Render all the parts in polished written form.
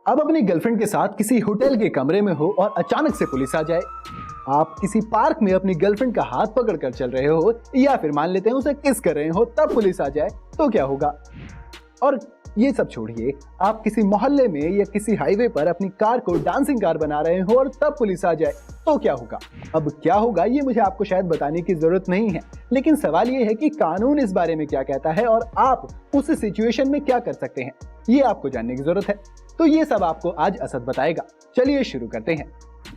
अब अपनी गर्लफ्रेंड के साथ किसी होटल के कमरे में हो और अचानक से पुलिस आ जाए। आप किसी पार्क में अपनी गर्लफ्रेंड का हाथ पकड़कर चल रहे हो या फिर मान लेते हैं उसे किस कर रहे हो, तब पुलिस आ जाए तो क्या होगा? और ये सब छोड़िए, आप किसी मोहल्ले में या किसी हाईवे पर अपनी कार को डांसिंग कार बना रहे हो और तब पुलिस आ जाए तो क्या होगा? अब क्या होगा ये मुझे आपको शायद बताने की जरूरत नहीं है, लेकिन सवाल ये है कि कानून इस बारे में क्या कहता है और आप उस सिचुएशन में क्या कर सकते हैं, ये आपको जानने की जरूरत है। तो ये सब आपको आज असद बताएगा। चलिए शुरू करते हैं।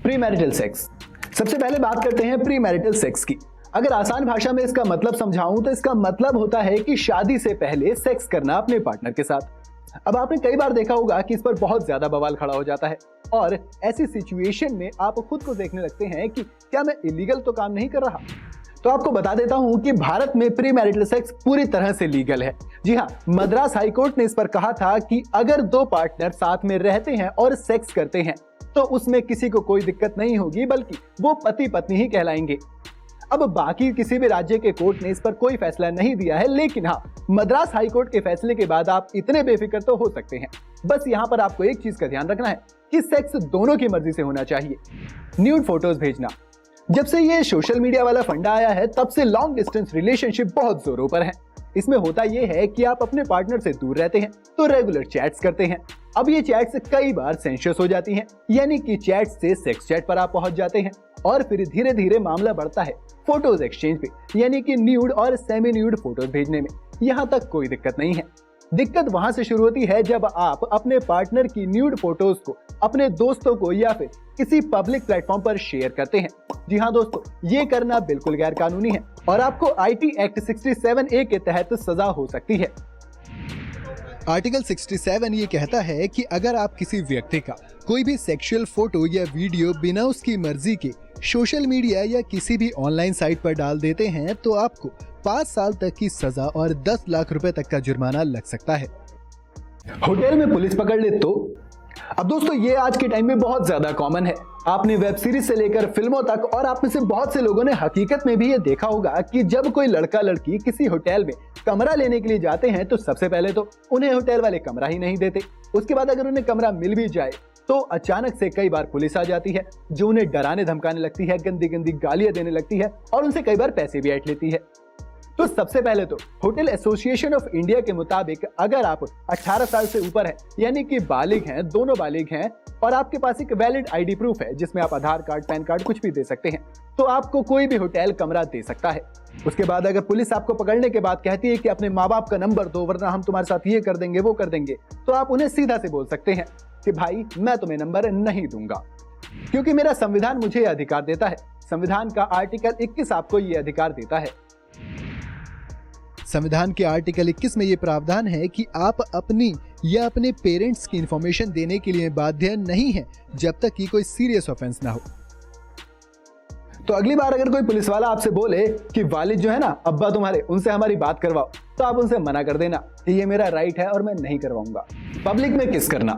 Pre marital sex. सबसे पहले बात करते हैं प्री मैरिटल सेक्स की। अगर आसान भाषा में इसका मतलब समझाऊं तो इसका मतलब होता है कि शादी से पहले सेक्स करना अपने पार्टनर के साथ। अब आपने कई बार देखा होगा कि इस पर बहुत ज्यादा बवाल खड़ा हो जाता है और ऐसी सिचुएशन में आप खुद को देखने लगते हैं कि क्या मैं इलीगल तो काम नहीं कर रहा। तो आपको बता देता हूं कि भारत में प्री मैरिटल सेक्स पूरी तरह से लीगल है। जी हां, मद्रास हाईकोर्ट ने इस पर कहा था कि अगर दो पार्टनर साथ में रहते हैं और सेक्स करते हैं तो उसमें किसी को कोई दिक्कत नहीं होगी, बल्कि वो पति पत्नी ही कहलाएंगे। अब बाकी किसी भी राज्य के कोर्ट ने इस पर कोई फैसला नहीं दिया है, लेकिन हाँ, मद्रास हाईकोर्ट के फैसले के बाद आप इतने बेफिक्र तो हो सकते हैं। बस यहाँ पर आपको एक चीज का ध्यान रखना है कि सेक्स दोनों की मर्जी से होना चाहिए। न्यूड फोटोज भेजना। जब से ये सोशल मीडिया वाला फंडा आया है तब से लॉन्ग डिस्टेंस रिलेशनशिप बहुत जोरों पर है। इसमें होता यह है कि आप अपने पार्टनर से दूर रहते हैं तो रेगुलर चैट्स करते हैं। अब ये चैट्स कई बार सेंशियस हो जाती हैं, यानी कि चैट से सेक्स चैट पर आप पहुंच जाते हैं और फिर धीरे धीरे मामला बढ़ता है फोटोज एक्सचेंज पे, यानी कि न्यूड और सेमी न्यूड फोटोज भेजने में। यहाँ तक कोई दिक्कत नहीं है। दिक्कत वहां से शुरू होती है जब आप अपने पार्टनर की न्यूड फोटोज को अपने दोस्तों को या फिर किसी पब्लिक प्लेटफॉर्म पर शेयर करते हैं। जी हाँ दोस्तों, ये करना बिल्कुल गैर कानूनी है और आपको IT एक्ट 67A के तहत सजा हो सकती है। आर्टिकल 67 ये कहता है कि अगर आप किसी व्यक्ति का कोई भी सेक्सुअल फोटो या वीडियो बिना उसकी मर्जी के सोशल मीडिया या किसी भी ऑनलाइन साइट पर डाल देते हैं तो आपको 5 साल तक की सजा और 10 लाख रुपए तक का जुर्माना लग सकता है। होटल में पुलिस पकड़ ले तो? अब दोस्तों, ये आज के टाइम में बहुत ज्यादा कॉमन है। आपने वेब सीरीज से लेकर फिल्मों तक और आप में से बहुत से लोगों ने हकीकत में भी ये देखा होगा कि जब कोई लड़का लड़की किसी होटल में कमरा लेने के लिए जाते हैं तो सबसे पहले तो उन्हें होटल वाले कमरा ही नहीं देते। उसके बाद अगर उन्हें कमरा मिल भी जाए तो अचानक से कई बार पुलिस आ जाती है जो उन्हें डराने धमकाने लगती है, गंदी गंदी गालियां देने लगती है और उनसे कई बार पैसे भी ऐंठ लेती है। तो सबसे पहले तो होटल एसोसिएशन ऑफ इंडिया के मुताबिक अगर आप 18 साल से ऊपर हैं, यानी कि बालिग हैं, दोनों बालिग हैं और आपके पास एक वैलिड ID प्रूफ है जिसमें आप आधार कार्ड, पैन कार्ड कुछ भी दे सकते हैं, तो आपको कोई भी होटल कमरा दे सकता है। उसके बाद अगर पुलिस आपको पकड़ने के बाद कहती है कि अपने माँ बाप का नंबर दो वरना हम तुम्हारे साथ ये कर देंगे वो कर देंगे, तो आप उन्हें सीधा से बोल सकते हैं कि भाई मैं तुम्हें नंबर नहीं दूंगा, क्योंकि मेरा संविधान मुझे यह अधिकार देता है। संविधान का आर्टिकल 21 आपको यह अधिकार देता है। संविधान के आर्टिकल 21 में ये प्रावधान है कि आप अपनी या अपने पेरेंट्स की इंफॉर्मेशन देने के लिए बाध्य नहीं है जब तक कि कोई सीरियस ऑफेंस ना हो। तो अगली बार अगर कोई पुलिस वाला आपसे बोले कि वालिद जो है ना अब्बा तुम्हारे, उनसे हमारी बात करवाओ, तो आप उनसे मना कर देना कि ये मेरा राइट है और मैं नहीं करवाऊंगा। पब्लिक में किस करना।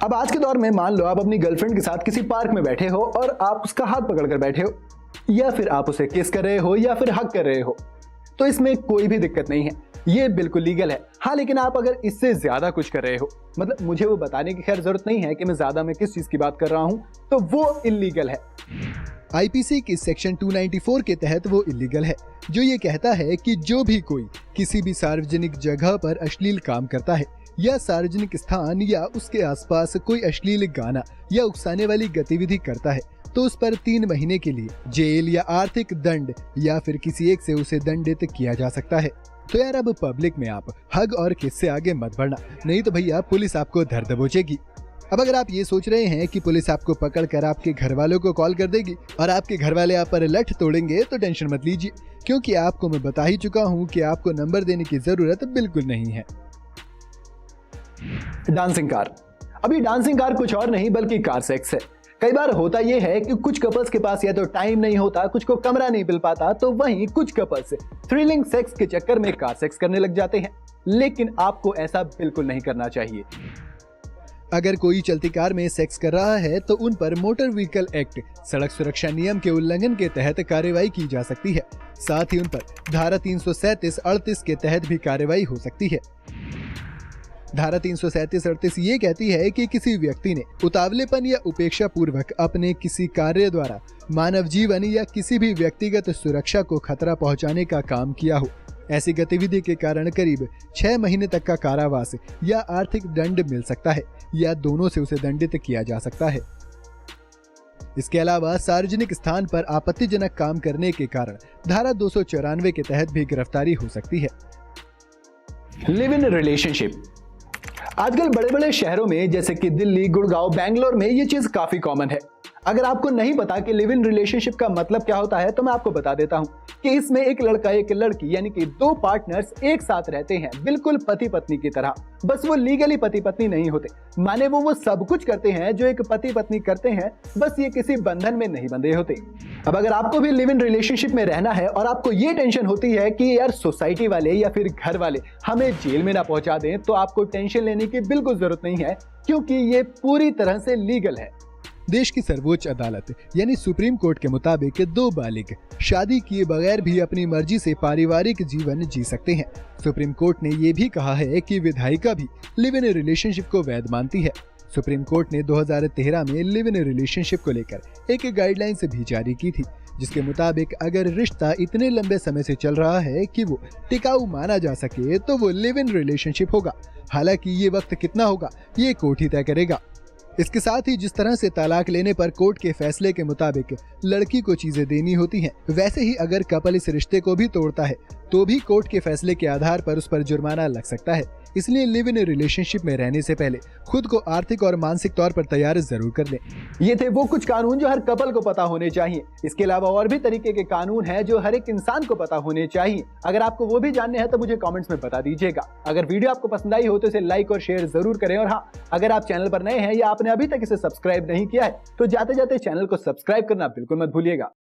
अब आज के दौर में मान लो आप अपनी गर्लफ्रेंड के साथ किसी पार्क में बैठे हो और आप उसका हाथ पकड़कर बैठे हो या फिर आप उसे किस कर रहे हो या फिर हक कर रहे हो, तो इसमें कोई भी दिक्कत नहीं है, ये बिल्कुल लीगल है। हाँ, लेकिन आप अगर इससे ज्यादा कुछ कर रहे हो, मतलब मुझे वो बताने की खैर जरूरत नहीं है कि मैं ज्यादा में किस चीज की बात कर रहा हूं, तो वो इल्लीगल है। IPC की सेक्शन 294 के तहत वो इलीगल है, जो ये कहता है कि जो भी कोई किसी भी सार्वजनिक जगह पर अश्लील काम करता है या सार्वजनिक स्थान या उसके आसपास कोई अश्लील गाना या उकसाने वाली गतिविधि करता है तो उस पर 3 महीने के लिए जेल या आर्थिक दंड या फिर किसी एक से उसे दंडित किया जा सकता है। तो यार अब पब्लिक में आप हग और किस से आगे मत बढ़ना, नहीं तो भैया पुलिस आपको धर दबोचेगी। अब अगर आप ये सोच रहे हैं कि पुलिस आपको पकड़कर आपके घर वालों को कॉल कर देगी और आपके घर वाले आप पर लठ तोड़ेंगे, तो टेंशन मत लीजिए, क्योंकि आपको मैं बता ही चुका हूँ कि आपको नंबर देने की जरूरत बिल्कुल नहीं है। Dancing car. अभी डांसिंग कार कुछ और नहीं बल्कि कार सेक्स है। कई बार होता यह है कि कुछ कपल्स के पास या तो टाइम नहीं होता, कुछ को कमरा नहीं मिल पाता, तो वहीं कुछ कपल्स थ्रिलिंग सेक्स के चक्कर में कार सेक्स करने लग जाते हैं, लेकिन आपको ऐसा बिल्कुल नहीं करना चाहिए। अगर कोई चलती कार में सेक्स कर रहा है तो उन पर मोटर व्हीकल एक्ट सड़क सुरक्षा नियम के उल्लंघन के तहत कार्रवाई की जा सकती है। साथ ही उन पर धारा 337-38 के तहत भी कार्रवाई हो सकती है। धारा 337-38 ये कहती है कि किसी व्यक्ति ने उतावलेपन या उपेक्षा पूर्वक अपने किसी कार्य द्वारा मानव जीवन या किसी भी व्यक्तिगत सुरक्षा को खतरा पहुंचाने का काम किया हो। ऐसी गतिविधि के कारण करीब 6 महीने तक का कारावास या आर्थिक दंड मिल सकता है या दोनों से उसे दंडित किया जा सकता है। इसके अलावा सार्वजनिक स्थान पर आपत्तिजनक काम करने के कारण धारा 294 के तहत भी गिरफ्तारी हो सकती है। Live in relationship. आजकल बड़े बड़े शहरों में जैसे कि दिल्ली, गुड़गांव, बेंगलोर में ये चीज काफी कॉमन है। अगर आपको नहीं पता कि लिव इन रिलेशनशिप का मतलब क्या होता है तो मैं आपको बता देता हूं कि इसमें एक लड़का एक लड़की यानी कि 2 पार्टनर्स एक साथ रहते हैं, बिल्कुल पति पत्नी की तरह। बस वो लीगली पति पत्नी नहीं होते, माने वो सब कुछ करते हैं जो एक पति पत्नी करते हैं, बस ये किसी बंधन में नहीं बंधे होते। अब अगर आपको भी लिव इन रिलेशनशिप में रहना है और आपको ये टेंशन होती है कि यार सोसाइटी वाले या फिर घर वाले हमें जेल में ना पहुंचा दें, तो आपको टेंशन लेने की बिल्कुल जरूरत नहीं है, क्योंकि ये पूरी तरह से लीगल है। देश की सर्वोच्च अदालत यानी सुप्रीम कोर्ट के मुताबिक 2 बालिग शादी किए बगैर भी अपनी मर्जी से पारिवारिक जीवन जी सकते हैं। सुप्रीम कोर्ट ने ये भी कहा है कि विधायिका भी लिव इन रिलेशनशिप को वैध मानती है। सुप्रीम कोर्ट ने 2013 में लिव इन रिलेशनशिप को लेकर एक गाइडलाइंस भी जारी की थी, जिसके मुताबिक अगर रिश्ता इतने लंबे समय से चल रहा है कि वो टिकाऊ माना जा सके तो वो लिव इन रिलेशनशिप होगा। हालांकि ये वक्त कितना होगा ये कोर्ट ही तय करेगा। इसके साथ ही जिस तरह से तलाक लेने पर कोर्ट के फैसले के मुताबिक लड़की को चीजें देनी होती हैं, वैसे ही अगर कपल इस रिश्ते को भी तोड़ता है तो भी कोर्ट के फैसले के आधार पर उस पर जुर्माना लग सकता है। इसलिए लिव इन रिलेशनशिप में रहने से पहले खुद को आर्थिक और मानसिक तौर पर तैयार जरूर कर लें। ये थे वो कुछ कानून जो हर कपल को पता होने चाहिए। इसके अलावा और भी तरीके के कानून हैं जो हर एक इंसान को पता होने चाहिए। अगर आपको वो भी जानने हैं तो मुझे कमेंट्स में बता दीजिएगा। अगर वीडियो आपको पसंद आई हो तो इसे लाइक और शेयर जरूर करें। और हाँ, अगर आप चैनल पर नए हैं या आपने अभी तक इसे सब्सक्राइब नहीं किया है तो जाते जाते चैनल को सब्सक्राइब करना बिल्कुल मत भूलिएगा।